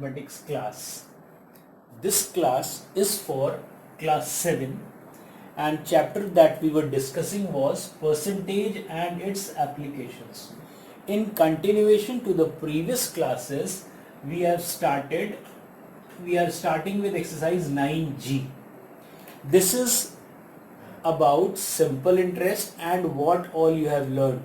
mathematics class. This class is for class 7 and chapter that we were discussing was percentage and its applications. In continuation to the previous classes, we are starting with exercise 9G. This is about simple interest and what all you have learned.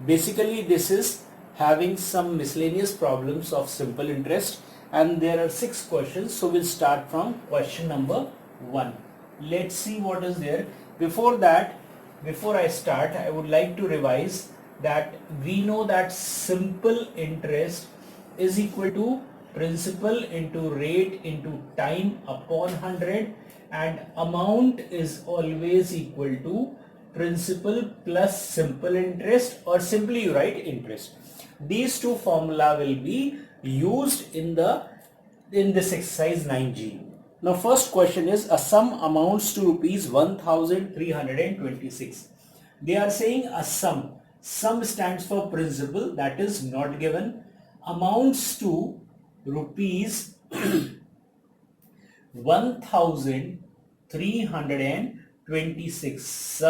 Basically, this is having some miscellaneous problems of simple interest, and there are 6 questions. So we'll start from question number 1. Let's see what is there. Before that, before I start, I would like to revise that we know that simple interest is equal to principal into rate into time upon 100, and amount is always equal to principal plus simple interest, or simply you write interest. These two formula will be used in this exercise 9G. Now first question is a sum amounts to rupees 1326. They are saying a sum. Sum stands for principal, that is not given, amounts to rupees 1326.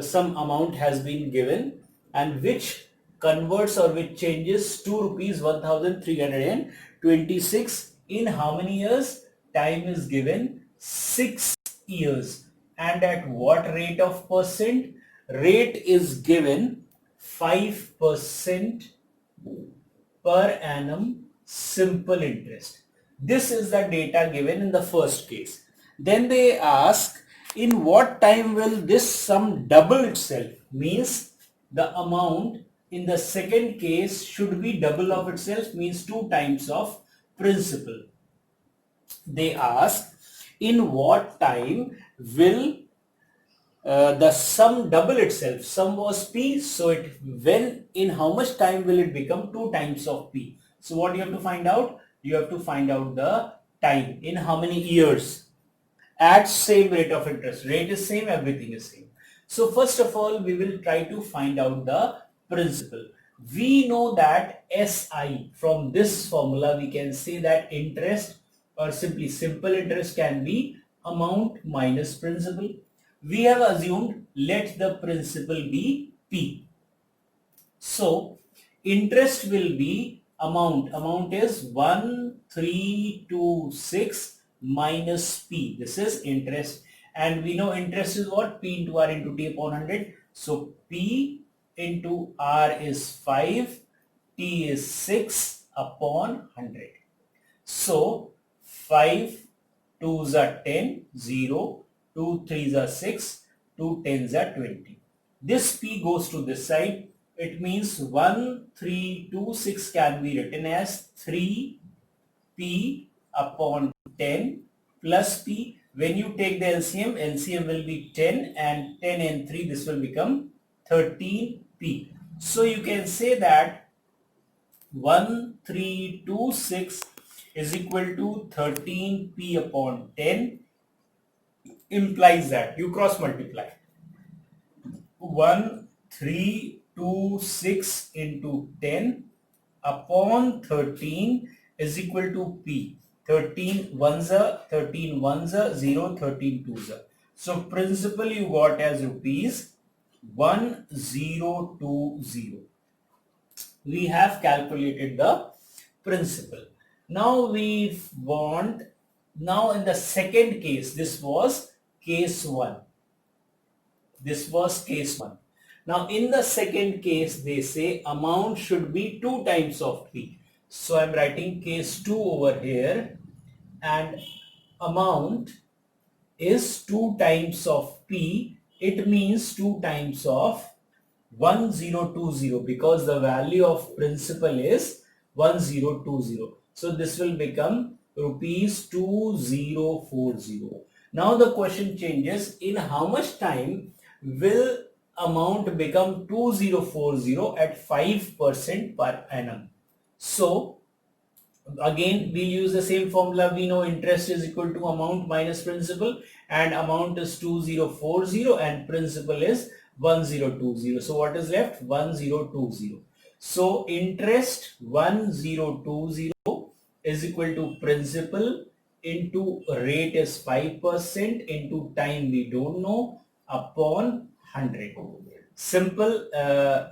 Some amount has been given, and which converts or which changes to rupees 1326 in how many years? Time is given 6 years. And at what rate of percent? Rate is given 5% per annum simple interest. This is the data given in the first case. Then they ask, in what time will this sum double itself? Means the amount in the second case should be double of itself, means 2 times of principal. They ask, in what time will the sum double itself? Sum was P, so in how much time will it become 2 times of P? So what you have to find out? You have to find out the time, in how many years, at same rate of interest. Rate is same, everything is same. So first of all, we will try to find out the principal. We know that SI, from this formula we can say that interest, or simply simple interest, can be amount minus principal. We have assumed let the principal be P. So interest will be amount is 1326 minus P. This is interest, and we know interest is what? P into R into T upon 100. So P into R is 5, T is 6 upon 100. So 5 2s are 10, 0, 2 3s are 6, 2 10s are 20. This P goes to this side. It means 1326 can be written as 3P upon 10 plus P. When you take the LCM will be 10, and 10 and 3, this will become 13P. So you can say that 1326 is equal to 13P upon 10, implies that you cross multiply 1326 into 10 upon 13 is equal to P. 13 ones are 13 ones are 0, 13 twos are. So principal you got as rupees 1020. We have calculated the principal. Now we want, now in the second case, this was case 1. This was case 1. Now in the second case, they say amount should be 2 times of P. So I am writing case 2 over here, and amount is 2 times of P. It means 2 times of 1020, because the value of principal is 1020. So this will become rupees 2040. Now the question changes, in how much time will amount become 2040 at 5% per annum? So again we use the same formula. We know interest is equal to amount minus principal, and amount is 2040 and principal is 1020. So what is left? 1020. So interest 1020 is equal to principal into rate is 5% into time we don't know upon 100. Simple,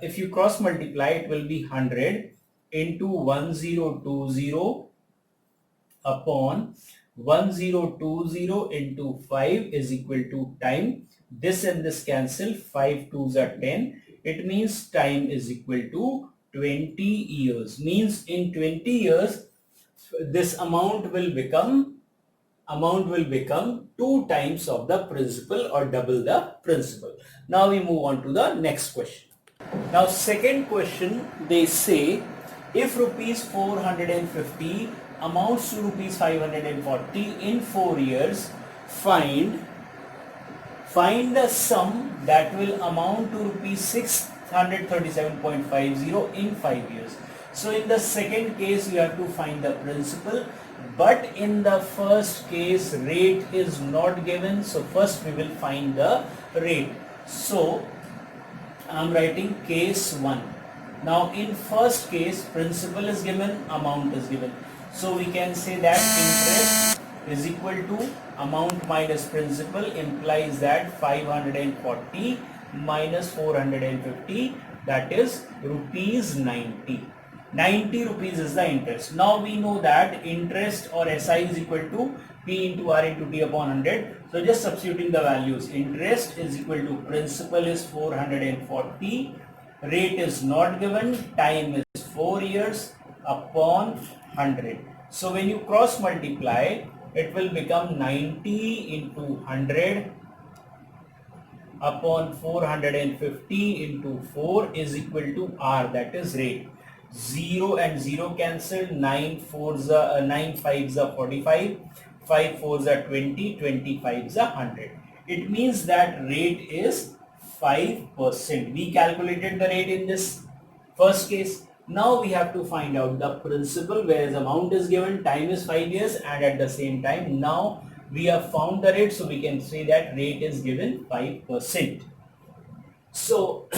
if you cross multiply it will be 100 into 1020 upon 1020 into 5 is equal to time. This and this cancel, 5 2s are 10. It means time is equal to 20 years. Means in 20 years this amount will become 2 times of the principal or double the principal. Now we move on to the next question. Now second question, they say if rupees 450 amounts to rupees 540 in 4 years, find the sum that will amount to rupees 637.50 in 5 years. So in the second case you have to find the principal, but in the first case rate is not given, so first we will find the rate. So I am writing case 1. Now in first case principal is given, amount is given. So we can say that interest is equal to amount minus principal implies that 540 minus 450, that is rupees 90. 90 rupees is the interest. Now we know that interest or SI is equal to P into R into T upon 100. So just substituting the values. Interest is equal to principal is 440. Rate is not given. Time is 4 years upon 100. So when you cross multiply, it will become 90 into 100 upon 450 into 4 is equal to R, that is rate. 0 and 0 cancelled, 9 5s are 45, 5 4s are 20, 25s are 100. It means that rate is 5%. We calculated the rate in this first case. Now we have to find out the principal, whereas amount is given, time is 5 years, and at the same time now we have found the rate, so we can say that rate is given 5%. So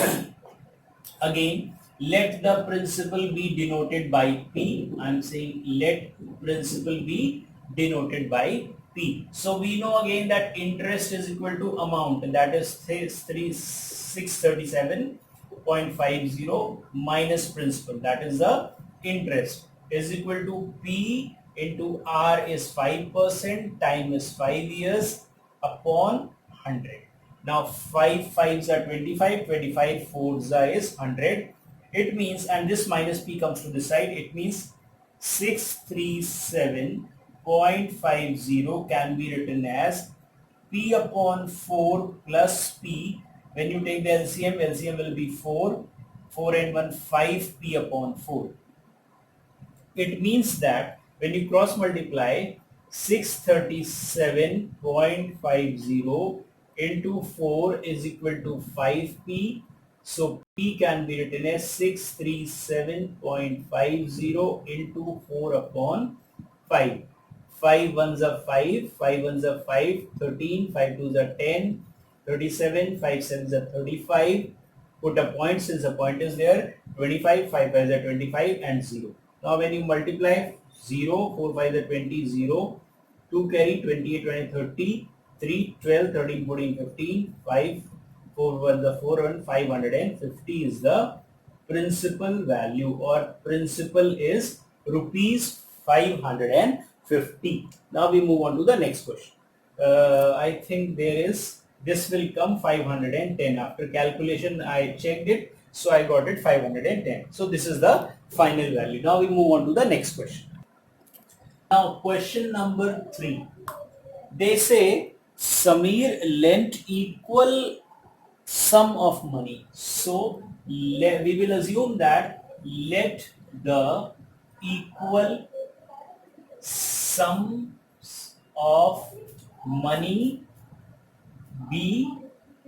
again, let the principal be denoted by P. I am saying let principal be denoted by P. So we know again that interest is equal to amount, and that is 637.50 minus principal, that is the interest, is equal to P into R is 5%, time is 5 years upon 100. Now 5 5s are 25, 25 4s is 100. It means, and this minus P comes to the side, it means 637.50 can be written as P upon 4 plus P. When you take the LCM will be 4 and 1 5 P upon 4. It means that when you cross multiply 637.50 into 4 is equal to 5P. So P can be written as 637.50 into 4 upon 5. 5 1s are 5, 5 1s are 5, 13, 5 2s are 10, 37, 5 7s are 35. Put a point since a point is there, 25, 5 5s are 25 and 0. Now when you multiply 0, 4 5 is 20, 0, 2 carry 28, 20, 30, 3, 12, 13, 14, 15, 5, 4 1 the 4 1, 550 is the principal value, or principal is rupees 550. Now we move on to the next question. I think this will come 510. After calculation I checked it, so I got it 510. So this is the final value. Now we move on to the next question. Now question number 3. They say Samir lent equal sum of money. So we will assume that let the equal sums of money be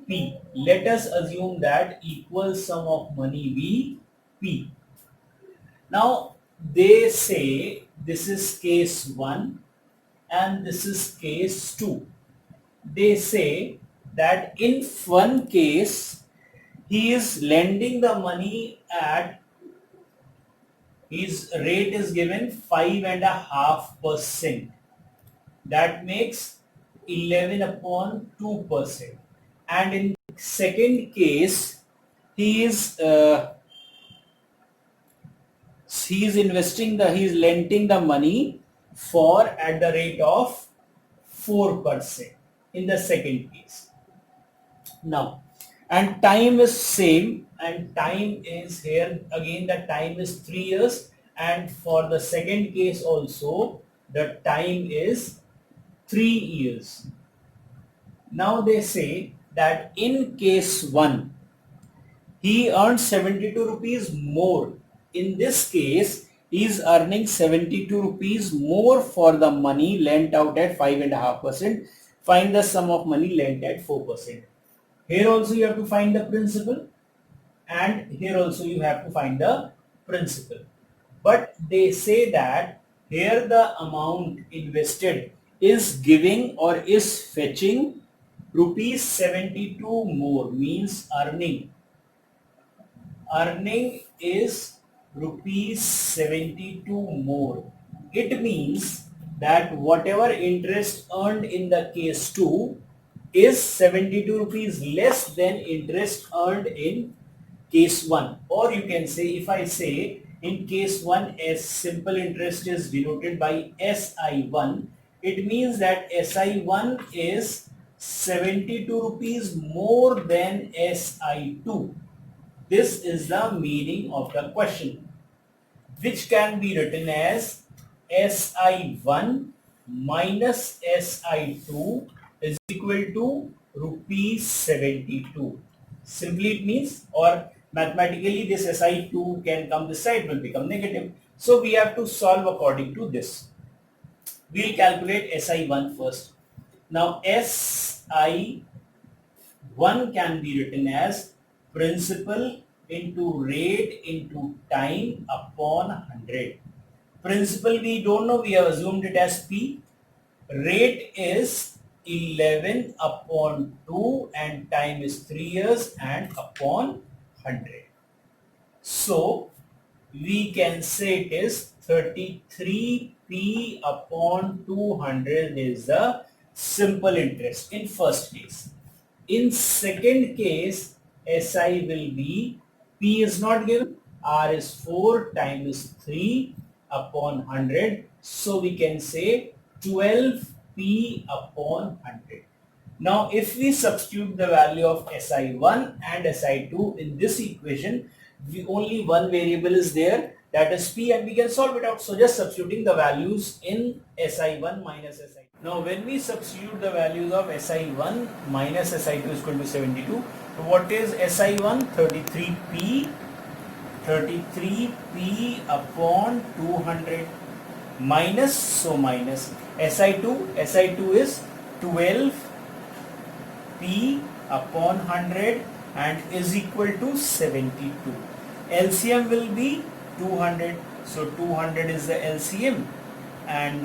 P. Let us assume that equal sum of money be P. Now they say this is case 1 and this is case 2. They say that in one case he is lending the money at His rate is given 5.5%. That makes 11 upon 2%. And in second case, he is he is lending the money for at the rate of 4% in the second case. Now, and time is same, and time is here again, the time is 3 years, and for the second case also the time is 3 years. Now they say that in case 1 he earned 72 rupees more. In this case, he is earning 72 rupees more for the money lent out at 5.5%. Find the sum of money lent at 4%. Here also you have to find the principal, and here also you have to find the principal. But they say that here the amount invested is giving or is fetching rupees 72 more, means earning is rupees 72 more. It means that whatever interest earned in the case 2 is 72 rupees less than interest earned in case 1. Or you can say, if I say in case 1 as simple interest is denoted by SI1, it means that SI1 is 72 rupees more than SI2. This is the meaning of the question, which can be written as SI1 minus SI2 is equal to rupees 72. Simply it means, or mathematically this SI2 can come this side, will become negative. So we have to solve according to this. We'll calculate SI1 first. Now SI1 can be written as principal into rate into time upon 100. Principal we don't know, we have assumed it as P. Rate is 11 upon 2 and time is 3 years and upon 100. So we can say it is 33p upon 200 is the simple interest in first case. In second case, SI will be, P is not given, R is 4, time is 3 upon 100. So we can say 12p upon 100. Now if we substitute the value of SI1 and SI2 in this equation, only one variable is there, that is P, and we can solve it out. So just substituting the values in SI1 minus SI2. Now when we substitute the values of SI1 minus SI2 is equal to 72. So what is SI1? 33p upon 200 minus, so minus SI2 is 12p upon 100 and is equal to 72. LCM will be 200, so 200 is the LCM, and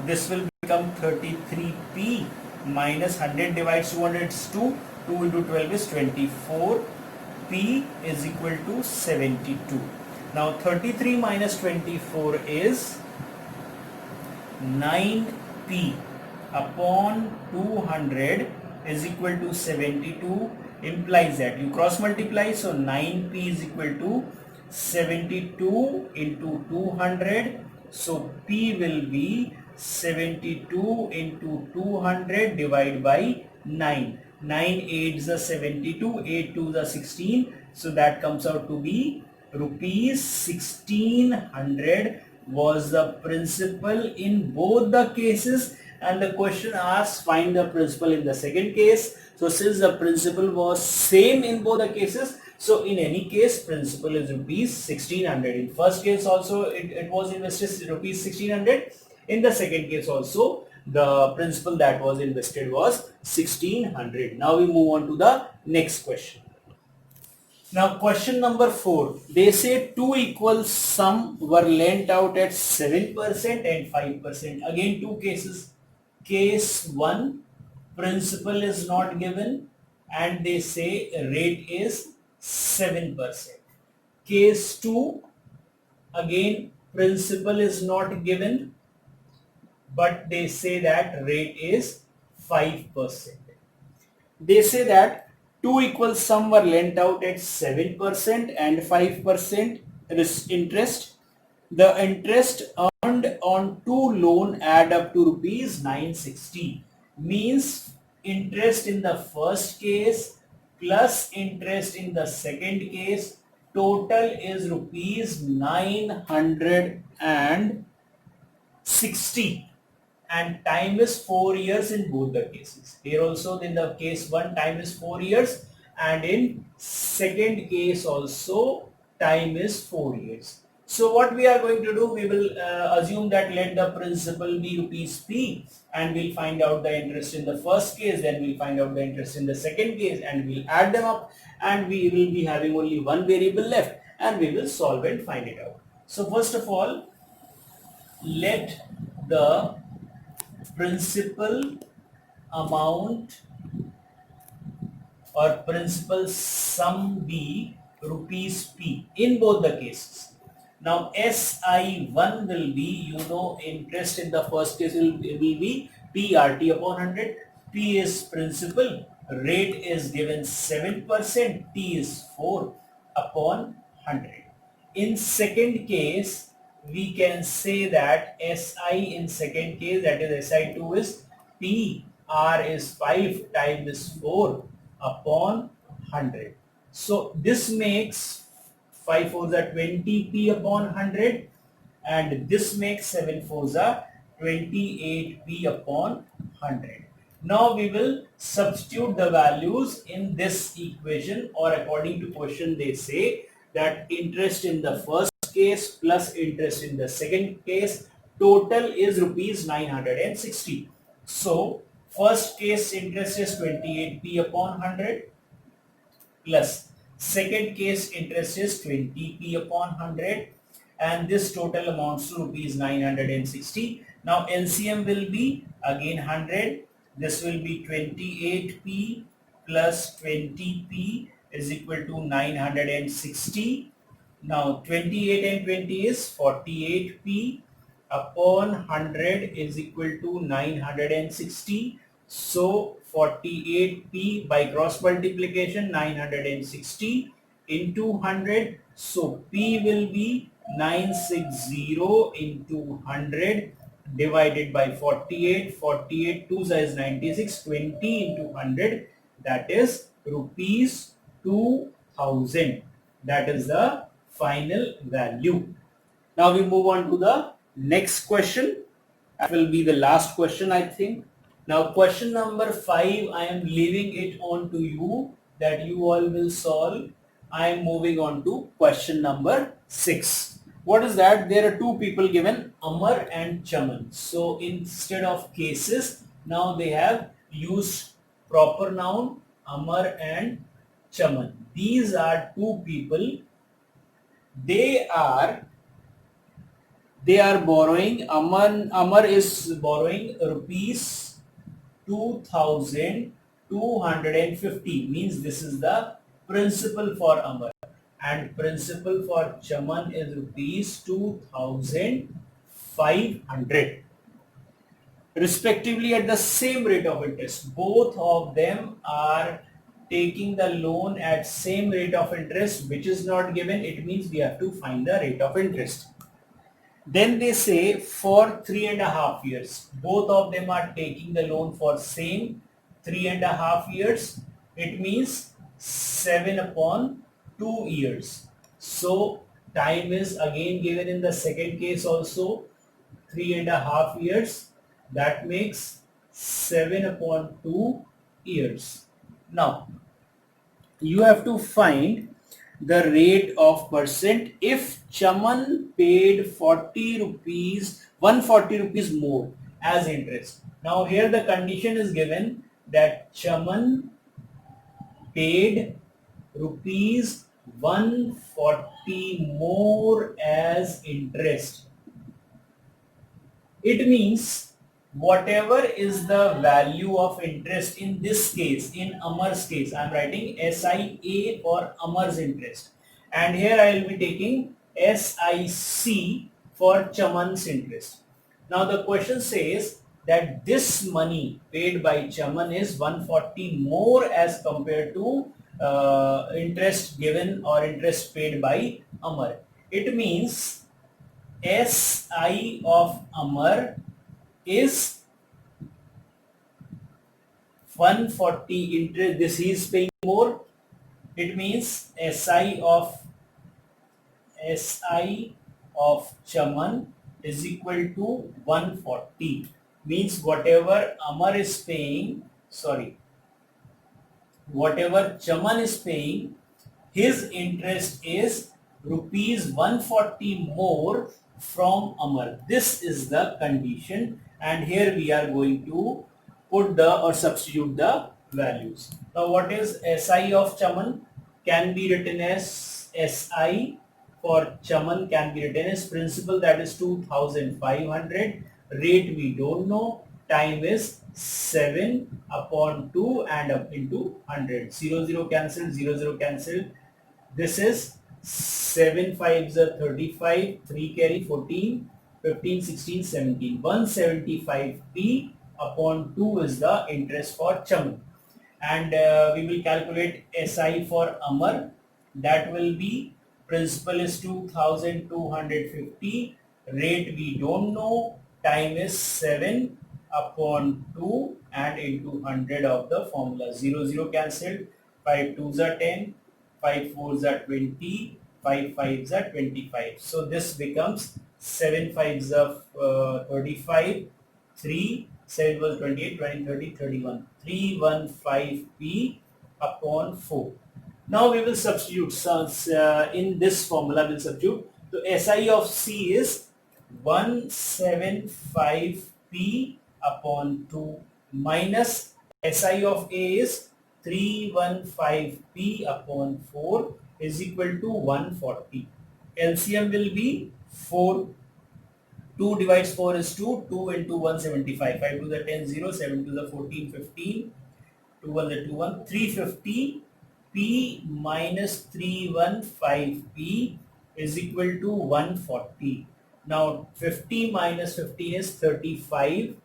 this will become 33p minus 100 divides 200 is 2, 2 into 12 is 24, p is equal to 72. Now 33 minus 24 is 9p upon 200 is equal to 72, implies that you cross multiply, so 9p is equal to 72 into 200, so p will be 72 into 200 divided by 9. 9 8s are 72, 8 2s are 16, so that comes out to be rupees 1600 was the principal in both the cases, and the question asks find the principal in the second case. So since the principal was same in both the cases, so in any case principal is rupees 1600. In first case also it was invested rupees 1600. In the second case also the principal that was invested was 1600. Now we move on to the next question. Now question number 4, they say two equal sum were lent out at 7% and 5%. Again two cases. Case 1, principal is not given and they say rate is 7%. Case 2, Again, principal is not given, but they say that rate is 5%. They say that two equal sum were lent out at 7% and 5% interest. The interest earned on two loan add up to rupees 960. Means interest in the first case plus interest in the second case, total is rupees 960, and time is 4 years in both the cases. Here also in the case 1 time is 4 years, and in second case also time is 4 years. So what we are going to do, we will assume that let the principal be rupees P, and we'll find out the interest in the first case, then we'll find out the interest in the second case, and we'll add them up, and we will be having only one variable left, and we will solve and find it out. So first of all, let the principal amount or principal sum be rupees P in both the cases. Now SI1 will be, interest in the first case will be PRT upon 100. P is principal, rate is given 7%, T is 4 upon 100. In second case, we can say that SI in second case, that is SI2 is P, R is 5, time is 4 upon 100. So this makes 5 fours are 20p upon 100, and this makes 7 fours are 28p upon 100. Now we will substitute the values in this equation, or according to question they say that interest in the first case plus interest in the second case, total is rupees 960. So first case interest is 28p upon 100 plus second case interest is 20p upon 100, and this total amounts to rupees 960. Now LCM will be again 100. This will be 28p plus 20p is equal to 960. Now 28 and 20 is 48p upon 100 is equal to 960. So 48p by cross multiplication 960 into 100. So p will be 960 into 100 divided by 48. 48 2 is 96. 20 into 100, that is rupees 2000. That is the final value. Now we move on to the next question. That will be the last question, I think. Now question number 5, I am leaving it on to you that you all will solve. I am moving on to question number 6. What is that? There are two people given, Amar and Chaman. So instead of cases, now they have used proper noun, Amar and Chaman. These are two people. They are borrowing. Amar is borrowing rupees 2250, means this is the principal for Amar, and principal for Chaman is rupees 2500 respectively at the same rate of interest. Both of them are taking the loan at same rate of interest, which is not given. It means we have to find the rate of interest. Then they say for 3.5 years, both of them are taking the loan for same 3.5 years. It means 7 upon 2 years. So time is again given in the second case also 3.5 years. That makes 7 upon 2 years. Now you have to find the rate of percent if Chaman paid 140 rupees more as interest. Now here the condition is given that Chaman paid rupees 140 more as interest. It means whatever is the value of interest in this case, in Amar's case, I am writing SIA for Amar's interest, and here I will be taking SIC for Chaman's interest. Now the question says that this money paid by Chaman is 140 more as compared to interest given or interest paid by Amar. It means SI of Amar is 140 interest. This he is paying more. It means SI of Chaman is equal to 140. Means whatever Amar is paying, whatever Chaman is paying, his interest is rupees 140 more from Amar. This is the condition, and here we are going to put the or substitute the values. Now what is SI of Chaman? Can be written as SI for Chaman can be written as principal, that is 2500, rate we don't know, time is 7 upon 2 and up into 100. 0 0 cancelled, 0 0 cancelled. This is 7 5s are 35, 3 carry 14, 15, 16, 17. 175p upon 2 is the interest for Chaman. And we will calculate SI for Amar. That will be principal is 2250, rate we don't know, time is 7 upon 2 and into 100 of the formula. 0 0 cancelled, 5 2s are 10, 5 4s are 20, 5 5s are 25. So this becomes 7 5s of 35, 3 7 was 28, 20, 30, 31. 315p upon 4. Now we will substitute in this formula. We'll substitute. So SI of C is 175p upon 2 minus SI of A is 315p upon 4 is equal to 140. LCM will be 4. 2 divides 4 is 2. 2 into 175. 5 to the 10, 0. 7 to the 14, 15. 2 1 the 2 1. 350 p minus 315p is equal to 140. Now 50 minus 15 is 35.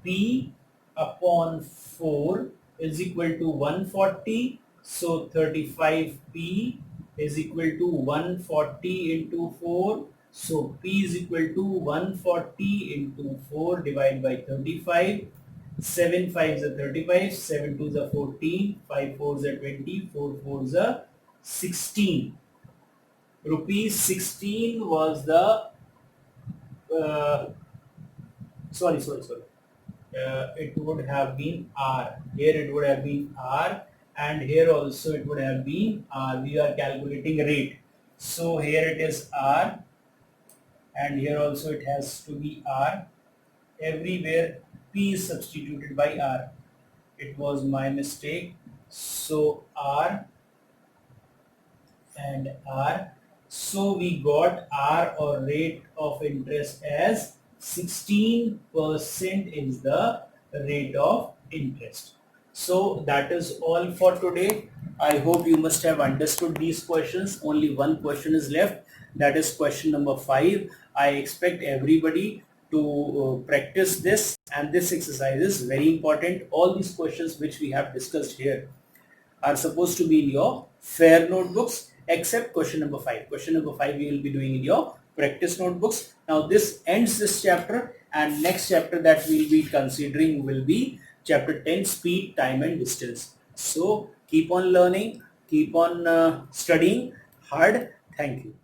P upon 4 is equal to 140. So 35p is equal to 140 into 4. So P is equal to 140 into 4 divided by 35. 7 5s are 35, 7 2s are 14, 5 4s are 20, 4 4s are 16. Rupees 16 was the, it would have been R. Here it would have been R, and here also it would have been R. We are calculating rate. So here it is R, and here also it has to be R. Everywhere P is substituted by R. It was my mistake. So R and R. So we got R or rate of interest as 16% is the rate of interest. So that is all for today. I hope you must have understood these questions. Only one question is left. That is question number 5. I expect everybody to practice this, and this exercise is very important. All these questions which we have discussed here are supposed to be in your fair notebooks, except question number 5. Question number 5 we will be doing in your practice notebooks. Now this ends this chapter, and next chapter that we will be considering will be chapter 10, speed, time and distance. So keep on learning, keep on studying hard. Thank you.